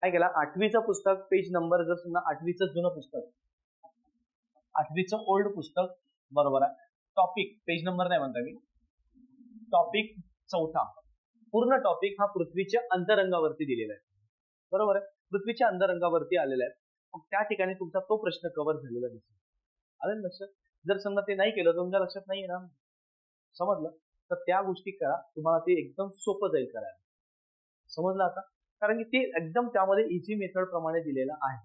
काय केला, 8वीचं पुस्तक पेज नंबर जर समजा 8वीचं जुनं पुस्तक, 8वीचं ओल्ड पुस्तक, बरोबर आहे. टॉपिक पेज नंबर नाही म्हणता मी, टॉपिक 4, पूर्ण टॉपिक हा पृथ्वीच्या अंतरंगावरती दिलेला आहे, बरोबर आहे. पृथ्वीच्या अंतरंगावरती आलेला आहे. मग त्या ठिकाणी तुमचा तो प्रश्न कव्हर झालेला दिसेल. आलं लक्षात? जर समजा ते नाही केलं तर तुमच्या लक्षात नाही येणार, समजलं? तर त्या गोष्टी करा, तुम्हाला ते एकदम सोपं जाईल करायला. समजलं आता? कारण की ते एकदम त्यामध्ये इझी मेथड प्रमाणे दिलेलं आहे,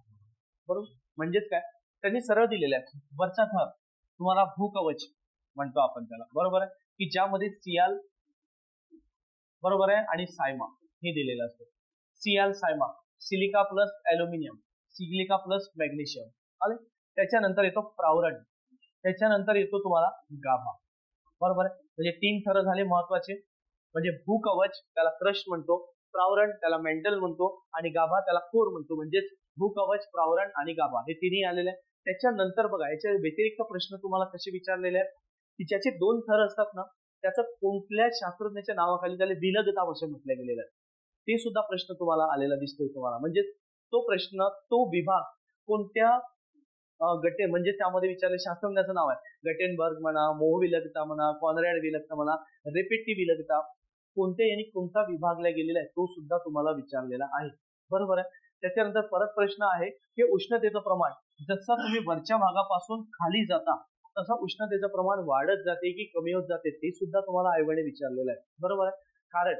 बरोबर. म्हणजेच काय, त्यांनी सरळ दिलेलं आहे. वरचा थर तुम्हाला भूकवच म्हणतो आपण त्याला, बरोबर आहे, की ज्यामध्ये सियाल, बरोबर आहे, आणि सायमा हे दिलेलं असतं. सियाल Saima, silica plus aluminium, silica plus magnesium, आले. त्याच्यानंतर येतो प्रावरण, त्याच्यानंतर येतो तुम्हाला गाभा, बरोबर आहे. म्हणजे 3 थर झाले महत्वाचे. म्हणजे भूकवच त्याला क्रस्ट म्हणतो, प्रावरण त्याला मेंटल म्हणतो, आणि गाभा त्याला कोर म्हणतो. म्हणजेच भूकवच, प्रावरण आणि गाभा हे तिन्ही आलेले आहेत. त्याच्यानंतर बघा, याच्या व्यतिरिक्त प्रश्न तुम्हाला कसे विचारलेले आहेत, की ज्याचे 2 थर असतात ना, त्याचं कोणत्या शास्त्रज्ञाच्या नावाखाली त्याला विलगता असे म्हटले गेलेलं आहे, ते सुद्धा प्रश्न तुम्हाला आलेला दिसतोय तुम्हाला. म्हणजे तो प्रश्न, तो विभाग कोणत्या गटे, म्हणजे त्यामध्ये विचारले शास्त्रज्ञाचं नाव आहे, गटेनबर्ग म्हणा, मोह विलगता म्हणा, कॉनरॅड विलगता म्हणा, रेपेटी विलगता, कोणत्या यांनी कोणता विभागला गेलेला आहे तो सुद्धा तुम्हाला विचारलेला आहे, बरोबर आहे. त्याच्यानंतर परत प्रश्न आहे की उष्णतेचं प्रमाण, जसं तुम्ही वरच्या भागापासून खाली जाता तसं उष्णतेचं प्रमाण वाढत जाते की कमी होत जाते, ते सुद्धा तुम्हाला आयोगाने विचारलेलं आहे, बरोबर आहे. कारण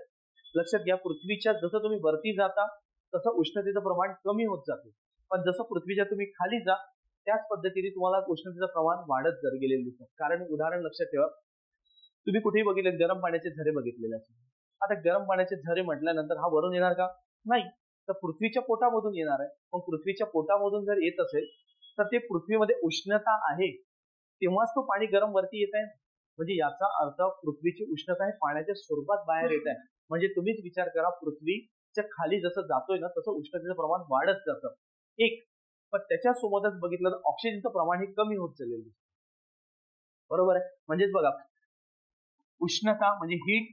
लक्षात घ्या, पृथ्वीच्या जसं तुम्ही वरती जाता तसं उष्णतेचं प्रमाण कमी होत जाते, पण जसं पृथ्वीच्या तुम्ही खाली जा त्याच पद्धतीने तुम्हाला उष्णतेचं प्रमाण वाढत जर गेलेलं दिसतं. कारण उदाहरण लक्षात ठेवा, तुम्ही कुठेही बघितले गरम पाण्याचे झरे बघितलेले असतील. आता गरम पाण्याचे झरे म्हटल्यानंतर हा वरून येणार का? नाही, तर पृथ्वीच्या पोटामधून येणार आहे. पण पृथ्वीच्या पोटामधून जर येत असेल तर ते पृथ्वीमध्ये उष्णता आहे तेव्हाच तो पाणी गरम वरती येत आहे. म्हणजे याचा अर्थ पृथ्वीची उष्णता हे पाण्याच्या स्वरूपात बाहेर येत आहे. म्हणजे तुम्हीच विचार करा, पृथ्वीच्या खाली जसं जातोय ना तसं उष्णतेचं प्रमाण वाढत जातं. एक, पण त्याच्यासोबतच बघितलं तर ऑक्सिजनचं प्रमाण हे कमी होत चाललेलं दिसतं, बरोबर आहे. म्हणजेच बघा, उष्णता म्हणजे हीट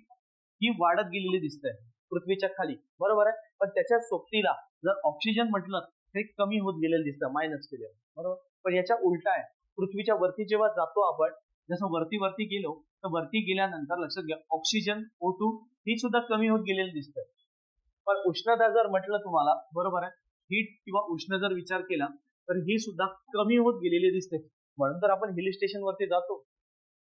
ही वाढत गेलेली दिसते पृथ्वीच्या खाली, बरोबर आहे. पण त्याच्या सोबतीला जर ऑक्सिजन म्हटलं ते कमी होत गेलेलं दिसतं, मायनस केलेलं, बरोबर. पण याच्या उलटा आहे, पृथ्वीच्या वरती जेव्हा जातो आपण, जसं वरती वरती गेलो तर वरती गेल्यानंतर लक्षात घ्या, ऑक्सिजन O2 ही सुद्धा कमी होत गेलेलं दिसतंय. पण उष्णता जर म्हटलं तुम्हाला, बरोबर आहे, हीट किंवा उष्ण जर विचार केला तर ही सुद्धा कमी होत गेलेली दिसते. म्हणून तर आपण हिल स्टेशन वरती जातो,